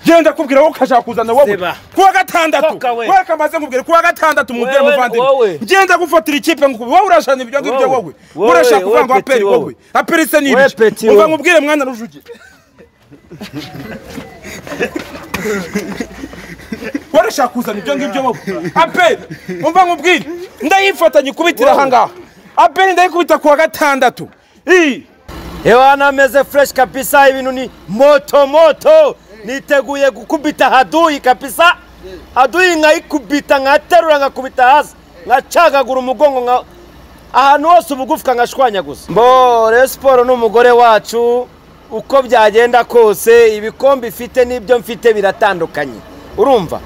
Genda kubwira wo kashaka kuzana wowe kuwa gatandatu wowe kamaze nkubwira kuwa gatandatu mubwire muvandimwe genda gufatira ikipe ngukubi wowe urashana ibyo ngibyo wowe urashaka kuvuga ngo aperi wowe aperi se ni ibiki umva nkubwire mwana rujugi warashaka kuzana ibyo ngibyo wowe aperi umva nkubwire ndayifatanye kubitira hangaha aperi ndayikubita kuwa gatandatu Ewana meze fresh kabisa ibintu ni moto niteguye gukubita Hadui kabisa Hadui nkayikubita nkaterura nkakubita hasi nkacagagura umugongo ahantu hose ubugufwa nkashwanya gusa mbo Rayon Sport n'umugore wacu uko byagenda kose ibikombe ifite n'ibyo mfite biratandukanye urumva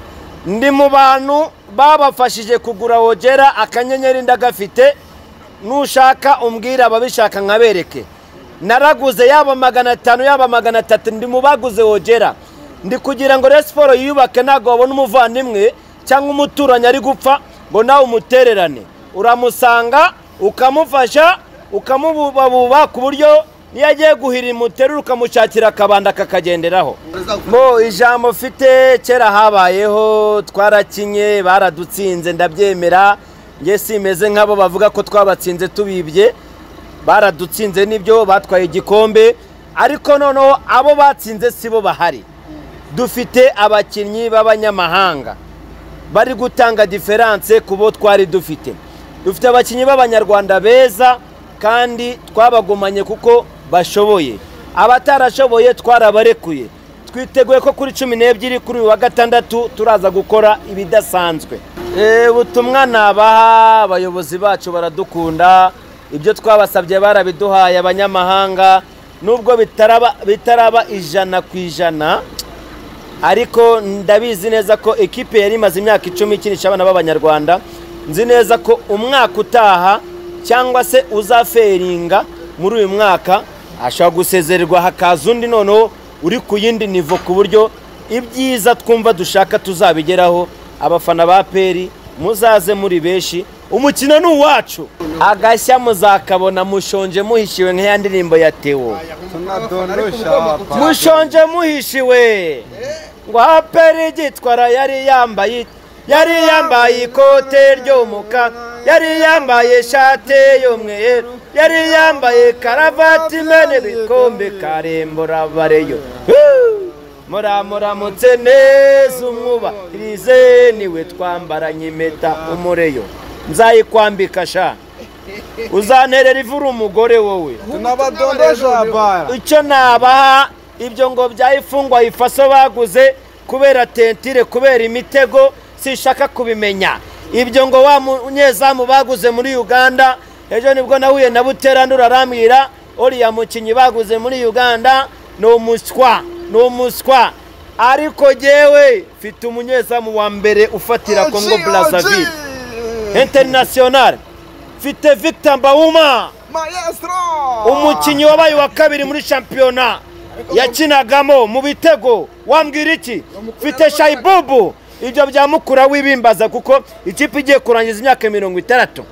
ndi mu bantu babafashije kugura Wogera akanyenyeri ndagafite nushaka umbwira ababishaka nkabereke naraguze yaba 500 yaba 300 ndi mubaguze Wogera ndi kugira ngo Rayon Sport yubake nago babone umuvandimwe cyangwa umuturanya ari gupfa ngo nawe umutererane uramusanga ukamufasha ukamubabuba ku buryo niyagiye guhira imuterura ukamushakira akabanda kakagenderaho mo ijambo fite kera habayeho twarakinye baradutsinze ndabyemera nge simeze nk'abo bavuga ko twabatsinze tubibye baradutsinze nibyo batwaye igikombe ariko noneho abo batsinze sibo bahari dufite abakinnyi b'abanyamahanga bari gutanga difference kubo twari dufite abakinnyi b'abanyarwanda beza kandi twabagumanye kuko bashoboye abatarashoboye twarabarekuye twiteguye ko kuri 12 kuri wa gatandatu turaza gukora ibidasanzwe ubutumwa nabaha abayobozi bacu baradukunda ibyo twabasabye barabiduhaye abanyamahanga nubwo bitaraba 100% ariko ndabizi neza ko equipe yari maze imyaka 10 ikinisha abana b'abanyarwanda nzi neza ko umwaka utaha cyangwa se uzaferinga muri uyu mwaka ashobora gusezererwa hakaza undi noneho uri ku yindi nivo ku buryo ibyiza twumva dushaka tuzabigeraho abafana ba peri muzaze muri beshi umukino ni uwacu agashya muzakabona mushonje muhishiwe nk'ya ndirimbo ya Theo mushonje muhishiwe ngo aperi gitwara yari yambaye ikote ry'umuka yari yambaye shate y'umweru yari yambaye karavati mene bikombe karembora bareyo muramutse neza umwuba irize niwe twambaranye impeta umureyo nzayikwambika sha uzanterera ivura umugore wowe tunabadondeje abaya icyo nabaha ibyo ngo byayifungwa ifaso baguze kubera tentire kubera imitego sishaka kubimenya ibyo ngo wa munyezamu baguze muri Uganda ejo nibwo nahuye na Butera ndurarambira oriya mukinyi baguze muri Uganda no muswa ariko jewe mfite umunyezamu wa mbere ufatira Congo Brazzaville international mfite Victor Mbauma maestro umukinyi wabaye wa kabiri muri championnat yakinagamo mu bitego wambwira iki mfite Shaibubu ibyo byamukura wibimbaza kuko ikipe igiye kurangiza imyaka 60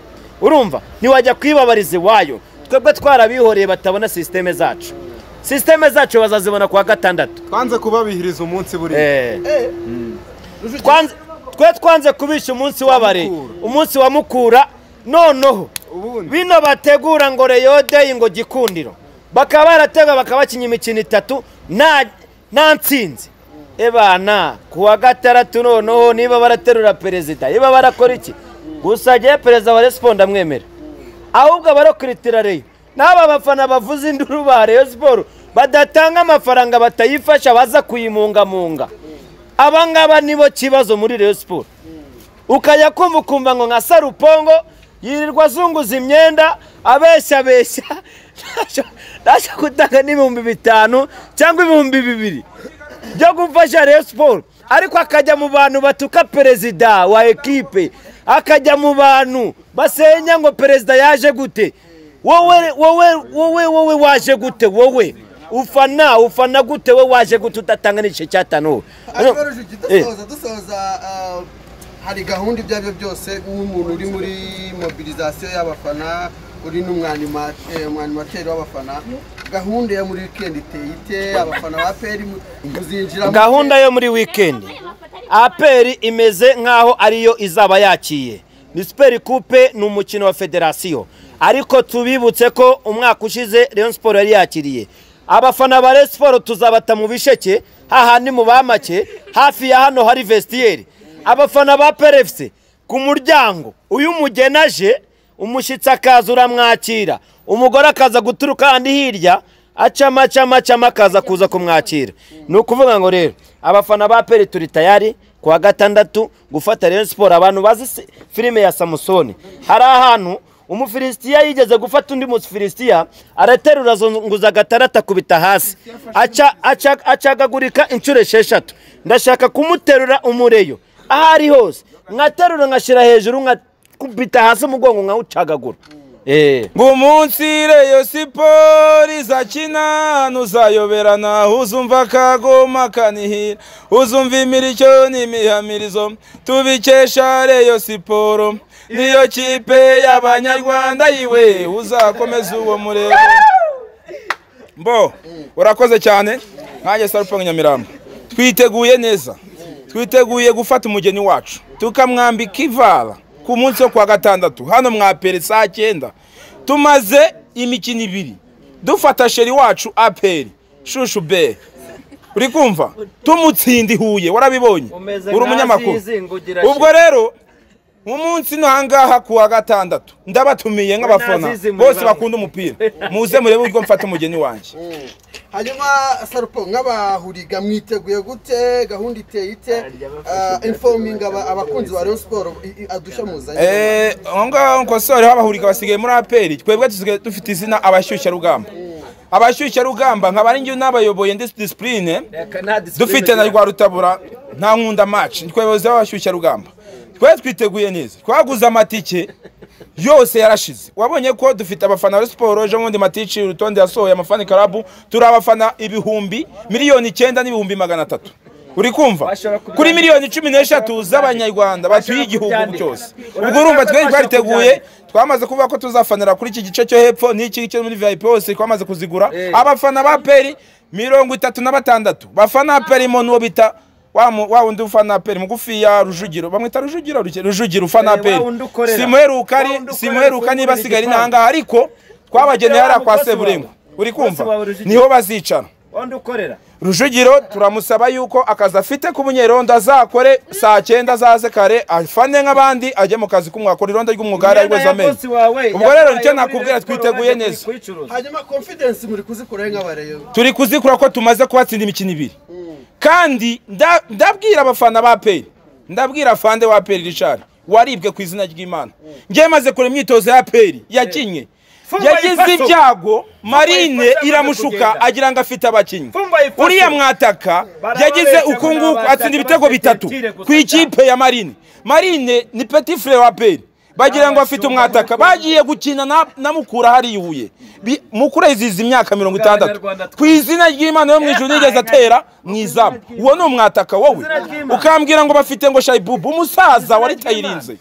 urumva niwajya kwibabarize wayo twebwe twarabihoreye batabona systeme zacu bazazibona kwa gatandatu twanze kubabihiriza umunsi buri twanze kubisha umunsi w'abare umunsi wa Mukura noneho bino bategura ngo Reyode ngo Gikundiro bakaba baratega bakabakinya imikino 3 nta ntsinzi ebana kuwa gatandatu noneho niba baraterura perezida iba barakora iki gusa je perezida wa responda mwemera ahubwo barokritira Reyo n'aba bafana bavuze induru ba Rayon Sport badatanga amafaranga batayifasha baza kuyimunga abangaba nibo kibazo muri Rayon Sport ukajya kumva ngo nka Sarupongo yirirwa zunguza imyenda abeshya nasha kutanga n'ibihumbi 5 cyangwa ibihumbi 2 byo gufasha Rayon Sport ariko akajya mu bantu batuka perezida wa equipe akajya mu bantu basenya ngo perezida yaje gute wowe waje gute wowe ufana gute we waje gute utatanga n'ice cyatano dusoza hari gahunda ibyabyo byose nk'umuntu uri muri mobilisation y'abafana uri n'umwanimateri w'abafana gahunda ya muri weekend iteye abafana ba APR muzinjira gahunda yo muri weekend APR imeze nkaho ariyo izaba yakiye ni Super Coupe ni umukino wa federation ariko tubibutse ko umwaka ushize Rayon Sport yari yakiriye abafana ba Rayon Sport tuzabata mu bisheke hahandi mu bamake hafi ya hano hari vestiaire abafana ba PRFC ku muryango uyu mugenaje umushitsi akaza uramwakira umugore akaza guturuka andi hirya acama akaza kuza kumwakira ni ukuvuga ngo rero abafana ba APR turi tayari kwa gatandatu gufata Rayon Sport abantu bazi filime ya Samusoni hari ahantu umufilisitiya yigeze gufata undi mufilisitiya araterura zonguza gatarata kubita hasi acagagurika incuro 6 ndashaka kumuterura umureyo ahari hose nkaterura nkashira hejuru nkakubita hasi umugongo nkawucagagura ngumunsi Rayon Sport izakina nuzayoberana uzumva kagoma kanihira uzumva imiricyo n'imihamirizo tubikesha Rayon Sport niyo kipe y'abanyarwanda yiwe uzakomeza uwo murego mbo urakoze cyane nkaje Sarupanga Nyamirambo twiteguye neza twiteguye gufata umugeni wacu tukamwambika ivala ku munsi wo kwa gatandatu hano mwapere saa 9 tumaze imikino 2 dufata sheri wacu APR Shushu B uri kumva tumutsindi Huye warabibonye uri umunyamakuru ubwo rero umunsi no hangaha kuwa gatandatu ndabatumiye nk'abafana bose bakunda umupira muze murebe urwo mfata umugeni wanje hanyuma Sarupo nk'abahuriga mwiteguye gute gahunda iteye informing abakunzi ba Rayon Sport adusha muzanye ngo nkosore abahuriga basigaye muri APR twebwe tusigaye dufite izina abashyushya rugamba abashyushya rugamba nk'abari ngiye n'abayoboye discipline dufite na rwa rutabura nta nkunda match twebwe abashyushya rugamba twiteguye neza twaguza amatike yose yarashize wabonye ko dufite abafana ba Sport ejo mundi matici urutonde yasohoye amafani karabu turi abafana ibihumbi miliyoni 9 n'ibihumbi 300 uri kumva kuri miliyoni 13 z'abanyarwanda batuye igihugu cyose ubwo urumva twiteguye twamaze kuvuga ko tuzafanira kuri iki gice cyo hepfo n'iki cyo muri VIP hose twamaze kuzigura abafana ba APR 36 bafana APR mo nuwo bita wa undi ufana APR mugufi ya Rujugiro bamwita Rujugiro ufana APR simuheruka niba sigari nanga ariko twabagene yara kwa Seburengo uri kumva niho bazicara wandi ukorera Rujugiro turamusaba yuko akaza afite ku bunyeronda zakore saa 9 zaze kare afane nk'abandi ajye mu kazi kumwakora ironda ry'umwugari ariko zamenye ubwo rero nicyo nakubwira twiteguye neza hanyuma confidence muri kuzikora nk'abareyo turi kuzikora ko tumaze kubatsinda imikino 2 kandi ndabwira abafana ba APR ndabwira fande wa APR Richard waribwe ku izina ry'Imana ngiye maze kure imyitozo ya APR yakinye yagize ibyago Marine iramushuka agira ngo afite abakinyi uriya mwataka yagize ukungu atsinda ibitego 3 ku ikipe ya Marine ni petit frère wa APR bagira ngo afite umwataka bagiye gukina na mukura hari Huye mukura izizi imyaka 60 ku izina ry'Imana yo mwijuru nigeze atera mwizamu uwo no umwataka wowe ukambwira ngo bafite ngo Shaibubu umusaza wari tayirinze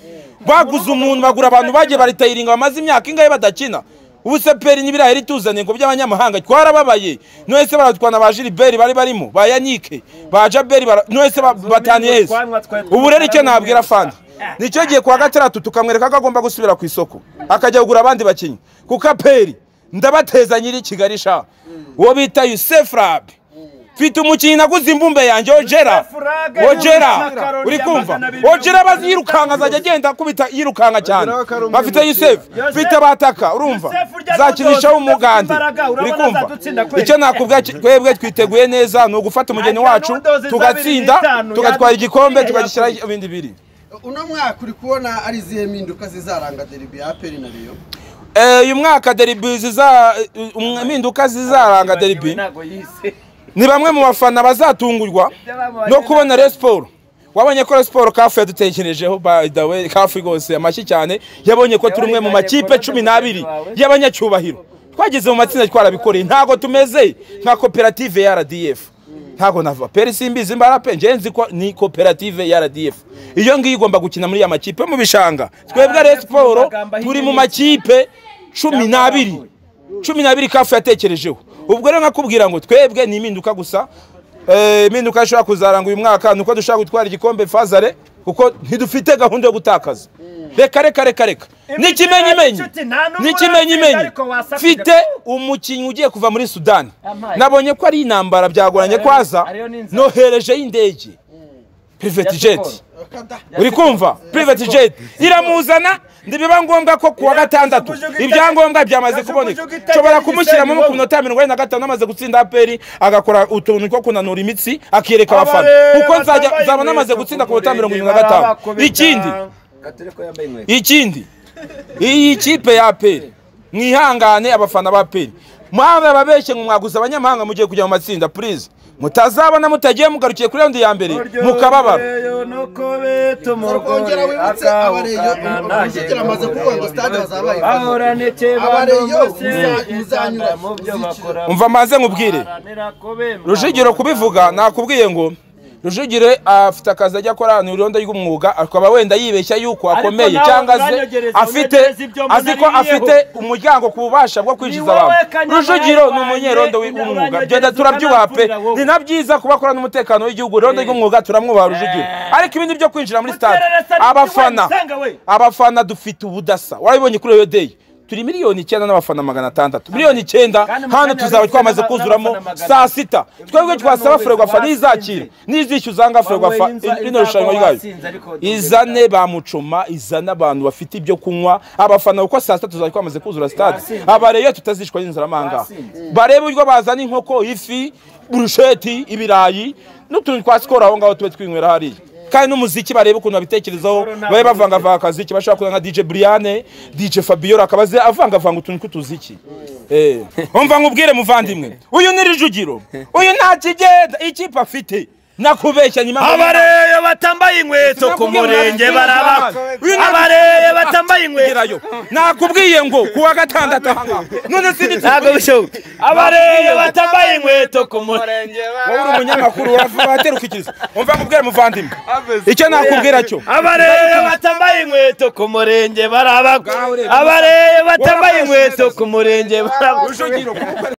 baguze umuntu bagura abantu bagiye bari tayiringa bamaze imyaka ingahe badakina ubuseperi nibiraheri tuzane ngo by'abanyamahanga twarababaye nwese baratwana ba Gilbert bari barimo ba Yannick ba Jaberi nwese bataniye hese ubu rero icyo nabwira fanda nicyo giye kwa gatandatu tukamwereka ko agomba gusubira ku isoko akajya kugura abandi bakinyi kuko APR ndabateza nyiri Kigali sha uwo bita Youssef Rabi mfite umukinyi naguze imbumbe yanjye Ojera uri kumva Ojera bazirukanga azajya agenda kubita yirukanga cyane bafite Youssef mfite bataka urumva zakinisha umugande uri kumva icyo nakubwa twebwe twiteguye neza no gufata umugeni wacu tugatsinda tugatwara igikombe tugashyira ibindi biri uno mwaka uri kubona ari zihe mpinduka zizaranga derby ya APR na Rayon uyu mwaka derby impinduka zizaranga derby ni bamwe mu bafana bazatungurwa no kubona Rayon Sport wabonye ko Rayon Sport kafu yadutekerejeho by the way kafu rwose amashyi cyane yabonye ko turi umwe mu makipe 12 y'abanyacyubahiro twageze mu matsinda twarabikoreye ntago tumeze nka koperative ya RDF ntago nava APR simbizi mbara pe ngenzi ko ni koperative ya RDF iyo ngiye igomba gukina muri ya makipe mu bishanga twebwe Rayon Sport turi mu makipe 12 kafu yatekerejeho ubwo rero nkakubwira ngo twebwe ni impinduka gusa impinduka ishobora kuzaranga uyu mwaka nuko dushaka gutwara igikombe Fazare kuko ntidufite gahunda yo gutakaza reka n'ikimenyimenyi mfite umukinnyi ugiye kuva muri Sudani nabonye ko ari intambara byagoranye kwaza nohereje y'indege private jet uri kumva private jet iramuzana ndibiba ngombwa ko kuwa gatandatu ibyangombwa byamaze kuboneka nshobora kumushyiramo mu minota 45 namaze gutsinda APR agakora utuntu two kunanura imitsi akireka abafana kuko nzaba namaze gutsinda ku minota 45 ikindi iyi kipe ya APR mwihangane abafana ba APR mwana babeshye mwaguza abanyamahanga mugiye kujya mu matsinda please mutazabona mutagiye mugarukiye kuri round ya mbere mukababara ongera wibutse abareyo ushikira amaze kuvuga ngo stade hazabaye abareyo muzanyura umva maze nkubwire Rujugiro kubivuga nakubwiye ngo Rujugire afite akazi ajya akora ni urundo y'umwuga akaba wenda yibeshya yuko akomeye cyangwa afite umuryango kububasha bwo kwinjiza abantu Rujugiro ni umunyerondo w'umwuga genda turabyubaha pe ni nabyiza kubakora n'umutekano w'igihugu rondo y'umwuga turamwubaha Rujugiro ariko ibindi byo kwinjira muri stade abafana dufite ubudasa wabibonye kuri iyo day turi miliyoni 9 n'abafana 600 miliyoni 9 hano tuzaba twamaze kuzuramo saa 6 twebwe twasaba Ferwafa nizakira nizishyuza nga Ferwafa ino rushanwa ryayo izane bamucoma izana abantu bafite ibyo kunywa abafana uko saa 6 tuzaba twamaze kuzura stade abareyo tutazishwa n'inzara manga barebe uryo bazana inkoko ifi burusheti ibirayi n'utuntu twasikora aho ngaho tube twinywera hari kandi n'umuziki barebe ukuntu babitekerezaho babe bavanga akaziki bashaka kuza nka DJ Brian DJ Fabio akabaze avanga utuntu kutuziki umva nkubwire muvandimwe uyu ni Rujugiro uyu nta kigenda ikipe afite nakubeshya nyuma abareyo batambaye inkweto ku murenge baraba abareyo batambaye inkweto nakubwiye ngo kuwa gatandatu none sindi ntago bishoboka abareyo batambaye inkweto ku murenge wowe uri umunyamakuru waterukikiriza umva nkubwire muvandimwe icyo nakubwira cyo abareyo batambaye inkweto ku murenge baraba abareyo batambaye inkweto ku murenge baraba